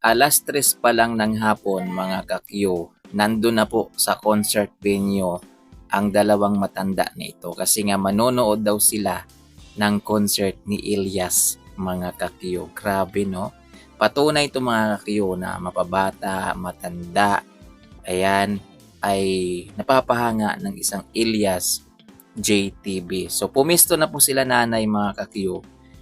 Alas 3 pa lang ng hapon mga kakyo, nandun na po sa concert venue ang dalawang matanda nito kasi nga manonood daw sila ng concert ni Ilyas mga kakyo. Grabe no? Patunay ito mga kakyo na mapabata, matanda, ayan, ay napapahanga ng isang Ilyas JTB. So pumisto na po sila nanay mga kakyo.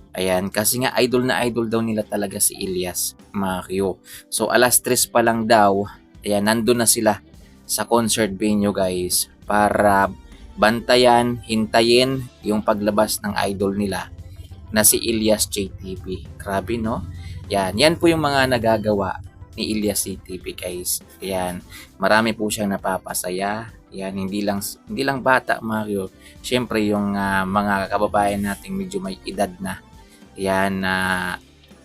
Ayan, kasi nga idol na idol daw nila talaga si Ilyas, mga Q. So alas 3 pa lang daw, ayan, nandun na sila sa concert venue guys para bantayan, hintayin yung paglabas ng idol nila na si Ilyas JTB. Grabe no? Yan po yung mga nagagawa ni Ilyas JTB guys. Ayan, marami po siyang napapasaya. Yan, hindi lang bata Mario. Siyempre yung mga kababayan nating medyo may edad na. Yan na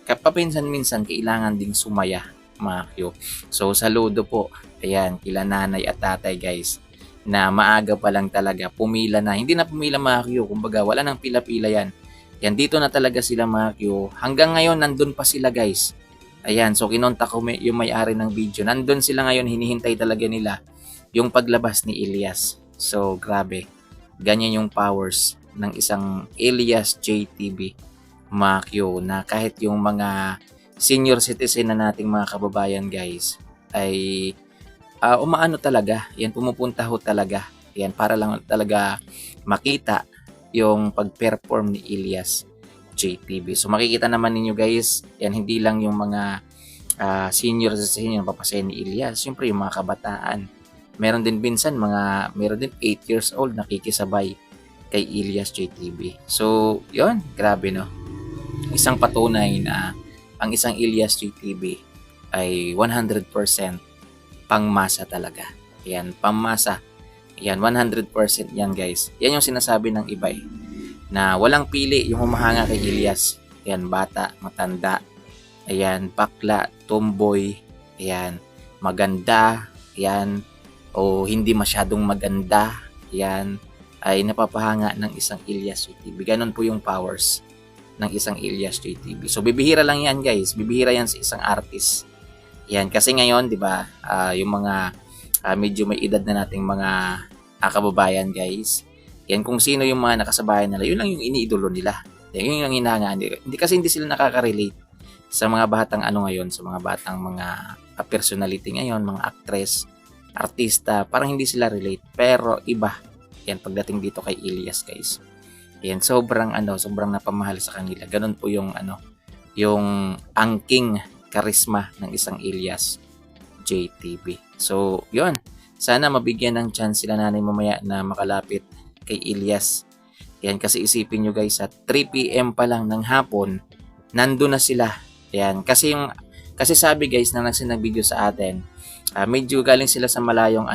kapaminsan-minsan kailangan ding sumaya mga Q. So saludo po. Ayan, kila nanay at tatay guys na maaga pa lang talaga pumila na. Hindi na pumila mga Q. Kumbaga wala nang pila-pila yan. Yan, dito na talaga sila mga Q. Hanggang ngayon nandun pa sila guys. Ayan, so kinontak ko yung may-ari ng video. Nandun sila ngayon, hinihintay talaga nila yung paglabas ni Ilyas. So grabe. Ganyan yung powers ng isang Ilyas JTB. Makyo na kahit yung mga senior citizen na nating mga kababayan guys ay umaano talaga, yan pumupunta ho talaga yan para lang talaga makita yung pag-perform ni Ilyas JTB. So makikita naman ninyo guys, yan hindi lang yung mga senior citizen yung papasayan ni Ilyas, siyempre yung mga kabataan. Meron din 8 years old nakikisabay kay Ilyas JTB. So, yun, grabe no. Isang patunay na ang isang Ilyas JTB ay 100% pangmasa talaga. Yan, pangmasa. Yan, 100% yan guys. Yan yung sinasabi ng iba na walang pili yung humahanga kay Ilyas. Yan, bata, matanda, ayan, bakla, tomboy, ayan, maganda, ayan, o hindi masyadong maganda, ayan, ay napapahanga ng isang Ilyas JTB. Ganon po yung powers ng isang Ilyas JTB. So bibihira lang yan guys, bibihira yan sa isang artist. Yan kasi ngayon, 'di ba, yung mga medyo may edad na nating mga kababayan guys. Yan kung sino yung mga nakasabayan nila, yun lang yung iniidolo nila. Yun yung hinahangaan. Hindi sila nakaka-relate sa mga batang ngayon, sa mga batang mga personality ngayon, mga actress, artista, parang hindi sila relate. Pero iba yan pagdating dito kay Ilyas guys. Yan, sobrang napamahal sa kanila. Ganun po yung yung angking karisma ng isang Ilyas JTB. So, yun. Sana mabigyan ng chance sila nanay mamaya na makalapit kay Ilyas. Yan, kasi isipin nyo guys, at 3 PM pa lang ng hapon, nandun na sila. Yan, kasi sabi guys na nagsinag video sa atin, medyo galing sila sa malayong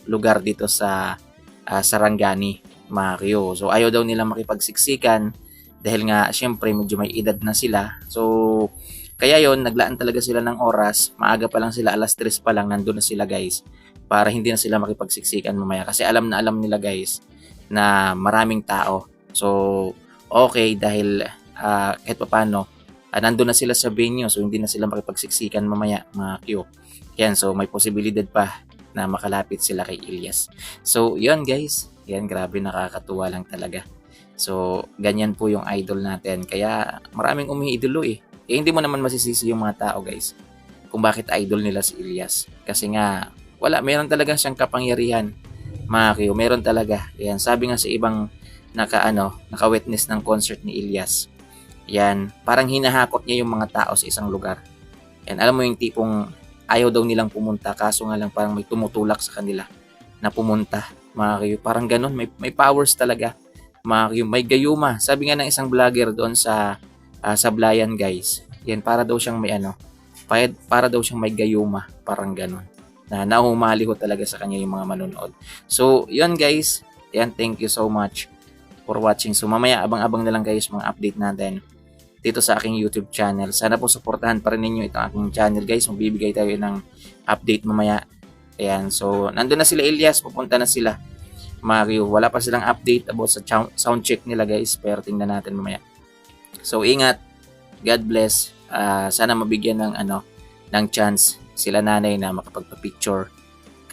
lugar dito sa Sarangani. Mario. So ayaw daw nila makipagsiksikan dahil nga syempre medyo may edad na sila. So kaya yon, naglaan talaga sila ng oras. Maaga pa lang sila, alas 3 pa lang nandun na sila guys para hindi na sila makipagsiksikan mamaya kasi alam na alam nila guys na maraming tao. So okay dahil kahit paano nandun na sila sa venue so hindi na sila makipagsiksikan mamaya mga Q. Yan, so may posibilidad pa na makalapit sila kay Ilyas. So yun guys, yan, grabe, nakakatuwa lang talaga. So, ganyan po yung idol natin. Kaya, maraming umiidolo hindi mo naman masisisi yung mga tao, guys, kung bakit idol nila si Ilyas. Kasi nga, meron talaga siyang kapangyarihan. Mga Q, meron talaga. Yan, sabi nga sa ibang naka-witness ng concert ni Ilyas. Yan, parang hinahakot niya yung mga tao sa isang lugar. Yan, alam mo yung tipong ayaw daw nilang pumunta, kaso nga lang parang may tumutulak sa kanila na pumunta. Mga Q, parang ganun, may powers talaga. Mga Q, may gayuma. Sabi nga ng isang vlogger doon sa Sablayan guys, yan, para daw siyang para daw siyang may gayuma, parang ganun. Na nahumali ho talaga sa kanya yung mga manonood. So, yun guys, yan, thank you so much for watching. So, mamaya abang-abang na lang guys mga update natin dito sa aking YouTube channel. Sana po supportahan pa rin ninyo itong aking channel guys. Magbibigay tayo ng update mamaya. Ayan, so nandun na sila Ilyas, pupunta na sila. Mario, wala pa silang update about sa sound check nila guys, pero tingnan natin mamaya. So ingat, God bless. Sana mabigyan ng ng chance sila nanay na makapagpa-picture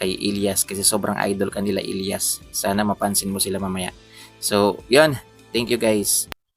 kay Ilyas kasi sobrang idol kanila Ilyas. Sana mapansin mo sila mamaya. So, yun. Thank you guys.